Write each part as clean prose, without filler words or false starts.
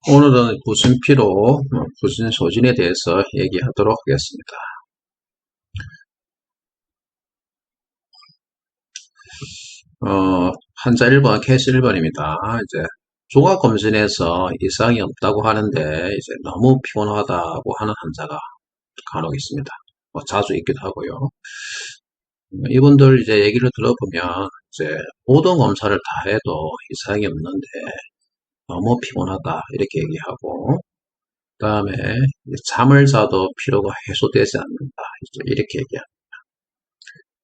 오늘은 부순피로 부순소진에 대해서 얘기하도록 하겠습니다. 환자 1번, 케이스 1번입니다. 이제 종합검진에서 이상이 없다고 하는데 이제 너무 피곤하다고 하는 환자가 간혹 있습니다. 자주 있기도 하고요. 이분들 이제 얘기를 들어보면 이제 모든 검사를 다 해도 이상이 없는데 너무 피곤하다 이렇게 얘기하고, 그 다음에 잠을 자도 피로가 해소되지 않는다 이렇게 얘기합니다.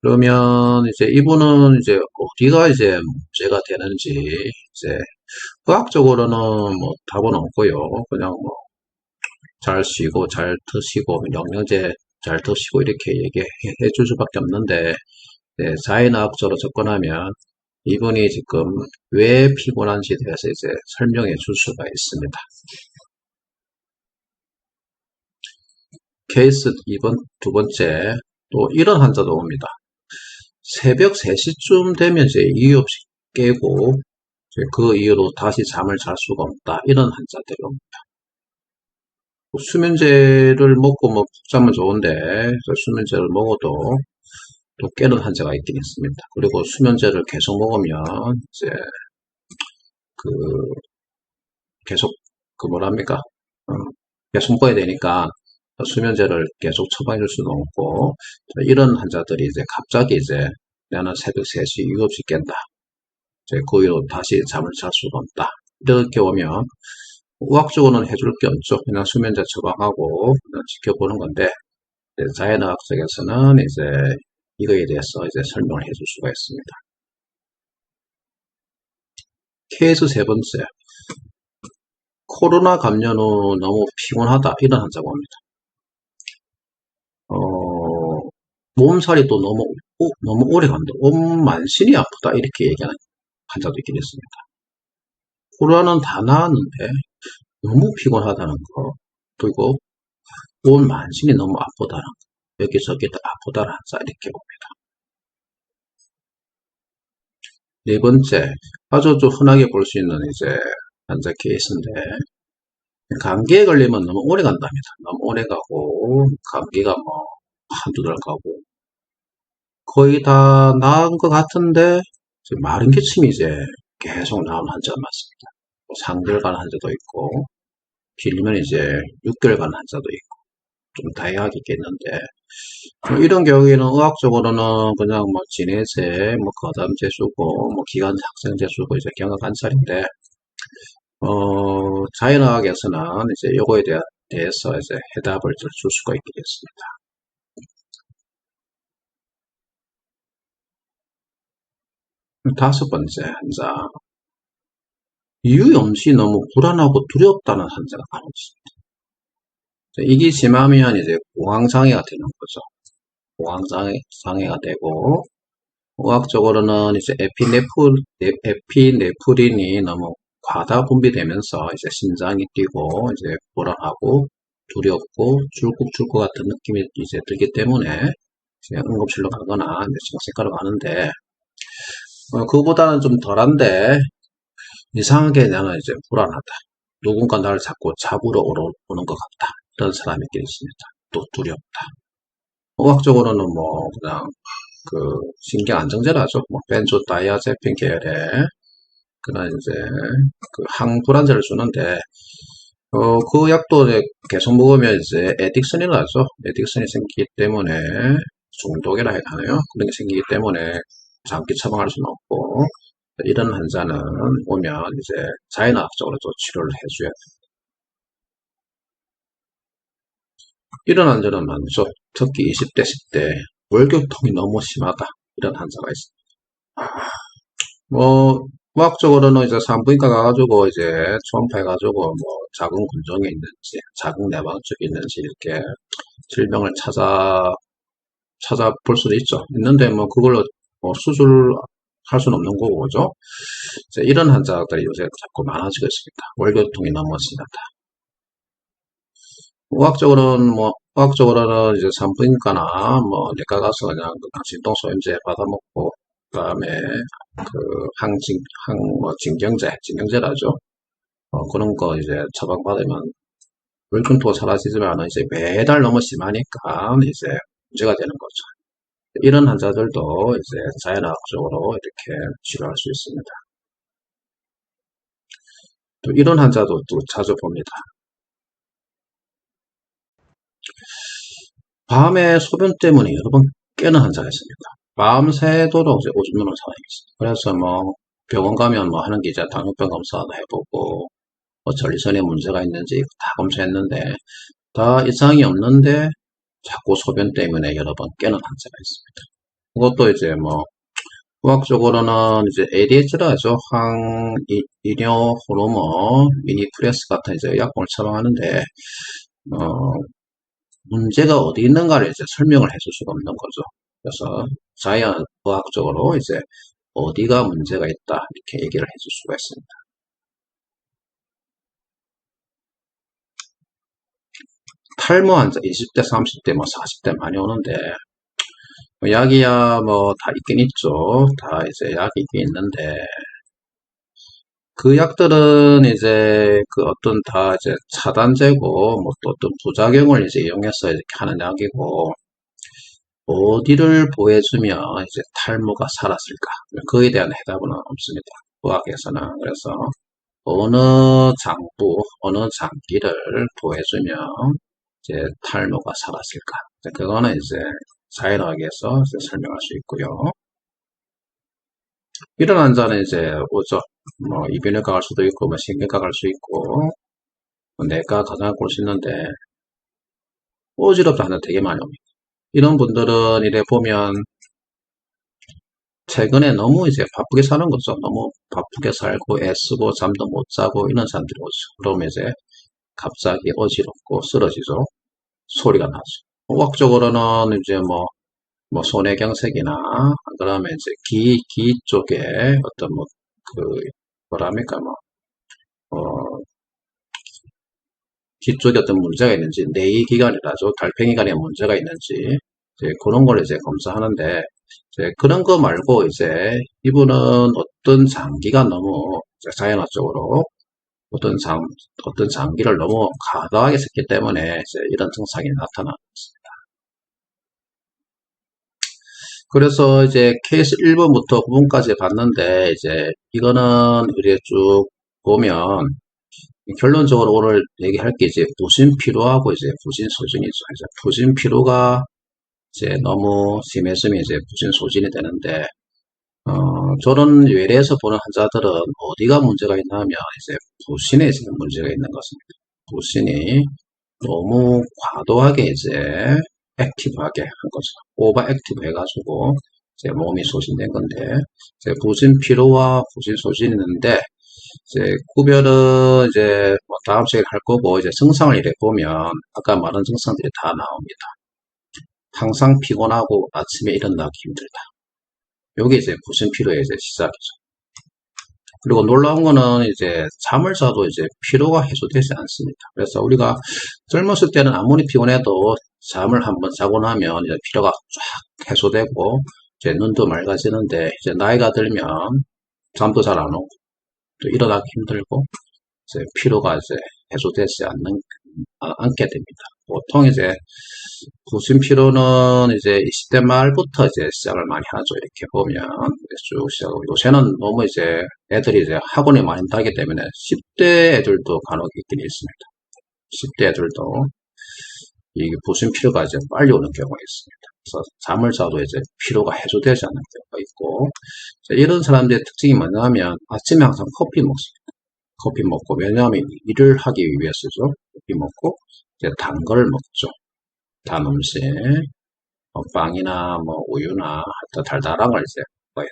그러면 이제 이분은 이제 어디가 이제 문제가 되는지, 이제 의학적으로는 뭐 답은 없고요. 그냥 뭐 잘 쉬고 잘 드시고 영양제 잘 드시고 이렇게 얘기해 줄 수밖에 없는데, 자연의학적으로 접근하면 이분이 지금 왜 피곤한지에 대해서 이제 설명해 줄 수가 있습니다. 케이스 2번, 두 번째, 또 이런 환자도 옵니다. 새벽 3시쯤 되면 이제 이유 없이 깨고 그 이유로 다시 잠을 잘 수가 없다. 이런 환자들이 옵니다. 수면제를 먹고 뭐 푹 자면 좋은데 수면제를 먹어도 또 깨는 환자가 있긴 있습니다. 그리고 수면제를 계속 먹으면 이제 그 계속 뭐랍니까? 계속 먹어야 되니까 수면제를 계속 처방해 줄 수도 없고, 이런 환자들이 이제 갑자기 이제 나는 새벽 3시 이유 없이 깬다. 이제 그 이후로 다시 잠을 잘 수가 없다. 이렇게 오면 의학적으로는 해줄 게 없죠. 그냥 수면제 처방하고 그냥 지켜보는 건데, 자연의학 쪽에서는 이제 이거에 대해서 이제 설명을 해줄 수가 있습니다. 케이스 세 번째, 코로나 감염 후 너무 피곤하다 이런 환자가 옵니다. 몸살이 또 너무 오래 간다. 온 만신이 아프다 이렇게 얘기하는 환자도 있긴 있습니다. 코로나는 다 나았는데 너무 피곤하다는 거, 그리고 온 만신이 너무 아프다는 거, 여기저기 다 아프다는 환자 이렇게 봅니다. 네 번째, 아주 좀 흔하게 볼 수 있는 이제 환자 케이스인데, 감기에 걸리면 너무 오래 간답니다. 너무 오래 가고, 감기가 뭐 한두 달 가고, 거의 다 나은 것 같은데 마른 기침이 이제 계속 나오는 환자가 많습니다. 3개월 간 환자도 있고, 길면 이제 6개월 간 환자도 있고, 좀 다양하게 있겠는데, 이런 경우에는 의학적으로는 그냥 뭐 진해제, 뭐 거담제 주고, 뭐 기관착성제 주고 이제 경과 관찰인데, 자연의학에서는 이제 요거에 대해서 이제 해답을 줄 수가 있겠습니다. 다섯 번째 환자, 이유 없이 너무 불안하고 두렵다는 환자가 간혹 있습니다. 이게 심하면 이제 공황장애가 되는 거죠. 공황장애가 되고, 의학적으로는 이제 에피네프린이 너무 과다 분비되면서 이제 심장이 뛰고 이제 불안하고 두렵고 줄국 같은 느낌이 이제 들기 때문에 이제 응급실로 가거나 정신과로 가는데, 그거보다는 좀 덜한데 이상하게 나는 이제 불안하다. 누군가 나를 자꾸 잡으러 오는 것 같다. 이런 사람이 있겠습니다. 또 두렵다. 의학적으로는 뭐 그냥 그 신경 안정제라죠. 뭐 벤조다이아제핀 계열의 그런 이제 그 항불안제를 주는데, 그 약도 이제 계속 먹으면 이제 에딕슨이라죠. 에딕슨이 생기기 때문에 중독이라 해야 하나요? 그런 게 생기기 때문에 장기 처방할 수는 없고, 이런 환자는 오면 이제 자연의학적으로 또 치료를 해줘야 돼요. 이런 환자는 많죠. 특히 20대, 10대 월경통이 너무 심하다. 이런 환자가 있습니다. 뭐 의학적으로는 이제 산부인과 가가지고 이제 초음파해가지고 뭐 자궁 근종이 있는지 자궁 내막증이 있는지 이렇게 질병을 찾아볼 수도 있죠. 있는데 뭐 그걸로 뭐 수술할 수는 없는 거고, 그죠? 이제 이런 환자들이 요새 자꾸 많아지고 있습니다. 월경통이 너무 심하다. 의학적으로는 이제 산부인과나 뭐 내과 가서 그냥 진통소염제 받아먹고, 그 다음에 그 뭐 진경제라죠. 그런 거 이제 처방받으면 우울증도 사라지지만 이제 매달 너무 심하니까 이제 문제가 되는 거죠. 이런 환자들도 이제 자연학적으로 이렇게 치료할 수 있습니다. 또 이런 환자도 또 자주 봅니다. 밤에 소변 때문에 여러 번 깨는 환자가 있습니다. 밤새도록 이제 오줌 누는 사람이 있어요. 그래서 뭐 병원 가면 뭐 하는 게 이제 당뇨병 검사도 해보고 뭐 전리선에 문제가 있는지 다 검사했는데 다 이상이 없는데 자꾸 소변 때문에 여러 번 깨는 환자가 있습니다. 그것도 이제 뭐 의학적으로는 이제 ADH라 하죠. 항이뇨 호르몬 미니프레스 같은 이제 약품을 처방하는데 어, 문제가 어디 있는가를 이제 설명을 해줄 수가 없는 거죠. 그래서 자연의학적으로 이제 어디가 문제가 있다 이렇게 얘기를 해줄 수가 있습니다. 탈모 환자 20대, 30대, 뭐 40대 많이 오는데 뭐 약이야 뭐 다 있긴 있죠. 다 이제 약이 있긴 있는데 그 약들은 이제 그 어떤 다 이제 차단제고 뭐 또 어떤 부작용을 이제 이용해서 이렇게 하는 약이고 어디를 보여주면 이제 탈모가 사라질까? 그에 대한 해답은 없습니다. 의학에서는. 그래서 어느 장부, 어느 장기를 보여주면 이제 탈모가 사라질까? 그거는 이제 자연의학에서 이제 설명할 수 있고요. 이런 환자는 이제 오죠. 뭐 이비인후과 갈 수도 있고, 뭐 신경과 갈 수 있고, 뭐 내과 가정학 볼수 있는데 어지럽다 하는 되게 많이 옵니다. 이런 분들은 이래 보면 최근에 너무 이제 바쁘게 사는 거죠. 너무 바쁘게 살고 애쓰고 잠도 못 자고 이런 사람들이 오죠. 그러면 이제 갑자기 어지럽고 쓰러지죠. 소리가 나죠. 의학적으로는 이제 뭐 손해경색이나 그다음에 이제 귀 쪽에 어떤 뭐 그 뭐랍니까 어, 귀 쪽에 어떤 문제가 있는지 내이기관이라죠. 달팽이관에 문제가 있는지 이제 그런 걸 이제 검사하는데 이제 그런 거 말고 이제 이분은 어떤 장기가 너무 자연학적으로 어떤 장기를 너무 과도하게 썼기 때문에 이제 이런 증상이 나타나는 것입니다. 그래서 이제 케이스 1번부터 9번까지 봤는데 이제 이거는 이렇게 쭉 보면 결론적으로 오늘 얘기할 게 이제 부신 피로하고 이제 부신 소진이죠. 이제 부신 피로가 이제 너무 심해지면 이제 부신 소진이 되는데 저런 외래에서 보는 환자들은 어디가 문제가 있냐면 이제 부신에 지금 문제가 있는 것입니다. 부신이 너무 과도하게 이제 액티브하게 한 거죠. 오버 액티브 해가지고 이제 몸이 소진된 건데 이제 부신 피로와 부신 소진이 있는데 이제 구별은 이제 뭐 다음 시간에 할 거고 이제 증상을 이렇게 보면 아까 말한 증상들이 다 나옵니다. 항상 피곤하고 아침에 일어나기 힘들다. 요게 이제 부신 피로의 이제 시작이죠. 그리고 놀라운 거는 이제 잠을 자도 이제 피로가 해소되지 않습니다. 그래서 우리가 젊었을 때는 아무리 피곤해도 잠을 한번 자고 나면 이제 피로가 쫙 해소되고 이제 눈도 맑아지는데 이제 나이가 들면 잠도 잘 안 오고 또 일어나기 힘들고 이제 피로가 이제 해소되지 않게 됩니다. 보통 이제 부신 피로는 이제 20대 말부터 이제 시작을 많이 하죠. 이렇게 보면 쭉 시작하고 요새는 너무 이제 애들이 이제 학원에 많이 다니기 때문에 10대 애들도 간혹 있긴 있습니다. 10대 애들도 이 부신 피로가 이제 빨리 오는 경우가 있습니다. 그래서 잠을 자도 이제 피로가 해소되지 않는 경우가 있고 이런 사람들의 특징이 뭐냐면 아침에 항상 커피 먹습니다. 커피 먹고 왜냐하면 일을 하기 위해서죠. 커피 먹고 이제 단 걸 먹죠. 단 음식, 빵이나 뭐 우유나 하여튼 달달한 걸 이제 먹어요.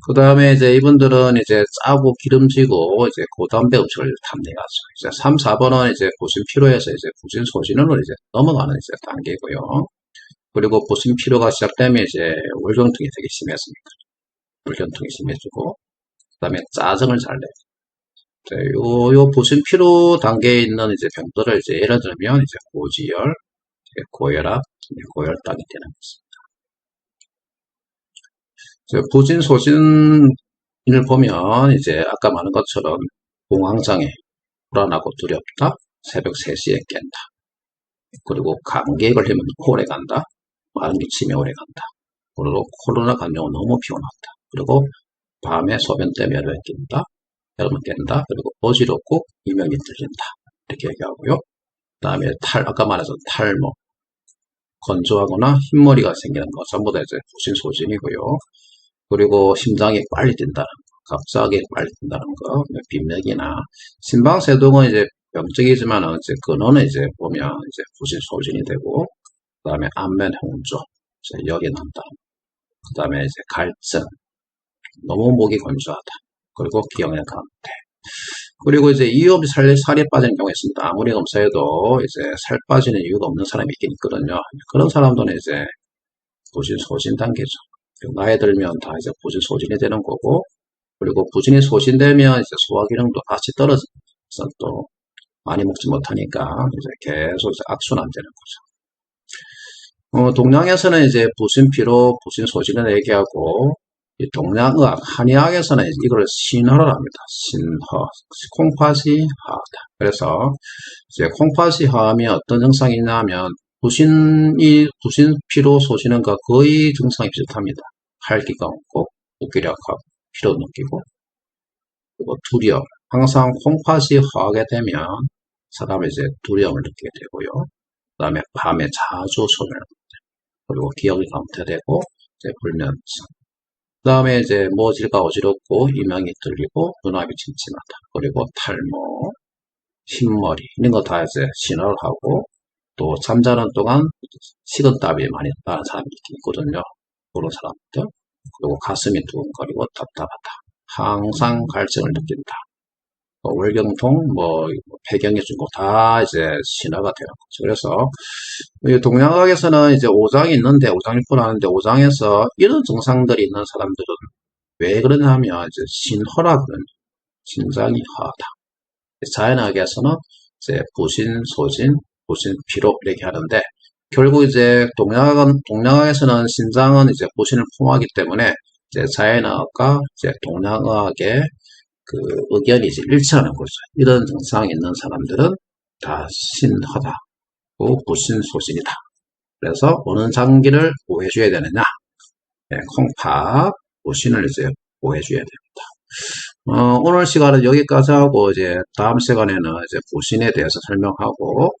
그 다음에 이제 이분들은 이제 짜고 기름지고 이제 고단백 음식을 탐내가죠. 이제 3, 4번은 이제 부신 피로에서 이제 부신 소진으로 이제 넘어가는 이제 단계고요. 그리고 부신 피로가 시작되면 이제 월경통이 되게 심해집니다. 월경통이 심해지고 그 다음에 짜증을 잘 내요. 요 부신 피로 단계에 있는 이제 병들을 이제 예를 들면 이제 고지혈, 고혈압, 고혈당이 되는 것입니다. 부진 소진을 보면 이제 아까 말한 것처럼 공황장애, 불안하고 두렵다, 새벽 3시에 깬다. 그리고 감기에 걸리면 오래 간다, 마른 기침이 오래 간다. 그리고 코로나 감염은 너무 피곤하다. 그리고 밤에 소변 때문에 열을 낀다, 여름은 깬다. 그리고 어지럽고 이명이 들린다. 이렇게 얘기하고요. 그 다음에 아까 말했던 탈모, 건조하거나 흰머리가 생기는 거 전부 다 이제 부신 소진이고요. 그리고 심장이 빨리 뛴다는 거, 갑자기 빨리 뛴다는 거, 빈맥이나 심방세동은 이제 병적이지만은 이제 근원은 이제 보면 이제 부신 소진이 되고, 그 다음에 안면 홍조, 이제 열이 난다. 그 다음에 이제 갈증, 너무 목이 건조하다. 그리고 기억력 감퇴. 그리고 이제 이유 없이 살이 빠지는 경우가 있습니다. 아무리 검사해도 이제 살 빠지는 이유가 없는 사람이 있긴 있거든요. 그런 사람들은 이제 부진 소진 단계죠. 나이 들면 다 이제 부진 소진이 되는 거고, 그리고 부진이 소진되면 이제 소화 기능도 같이 떨어져서 또 많이 먹지 못하니까 이제 계속 이제 악순환되는 거죠. 동양에서는 이제 부신 피로, 부신 소진을 얘기하고, 이 동양의학, 한의학에서는 이걸 신허를 합니다. 신허, 콩팥이 화하다. 그래서 이제 콩팥이 화하면 어떤 증상이 있냐면 부신 피로 소진은 거의 증상이 비슷합니다. 활기가 없고, 무기력하고, 피로 느끼고, 그리고 두려움. 항상 콩팥이 화하게 되면 사람이 이제 두려움을 느끼게 되고요. 그 다음에 밤에 자주 소변을 합니다. 그리고 기억이 감퇴되고, 이제 불면증. 그 다음에 이제 모질가 어지럽고, 이명이 들리고, 눈앞이 침침하다. 그리고 탈모, 흰머리, 이런 거 다 이제 신호를 하고, 또 잠자는 동안 식은땀이 많이 나는 사람이 있거든요. 그런 사람들. 그리고 가슴이 두근거리고 답답하다. 항상 갈증을 느낀다. 월경통, 폐경의 증후 다 이제 신화가 되는 거죠. 그래서 동양학에서는 이제 오장이 있는데 오장육부를 하는데 오장에서 이런 증상들이 있는 사람들은 왜 그러냐면 이제 신허라거든요. 심장이 허하다. 자연학에서는 이제 부신, 소진, 부신, 피로 이렇게 하는데 결국 이제 동양학에서는 심장은 이제 부신을 포함하기 때문에 이제 자연학과 이제 동양학의 그 의견이 이제 일치하는 거죠. 이런 증상이 있는 사람들은 다 신허다. 부신소진이다. 그래서 어느 장기를 보호해줘야 되느냐? 네, 콩팥, 부신을 이제 보호해줘야 됩니다. 오늘 시간은 여기까지 하고 이제 다음 시간에는 이제 부신에 대해서 설명하고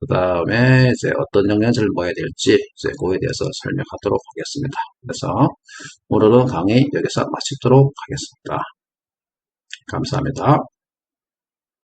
그 다음에 이제 어떤 영양제를 먹어야 될지 이제 그거에 대해서 설명하도록 하겠습니다. 그래서 오늘은 강의 여기서 마치도록 하겠습니다. 감사합니다.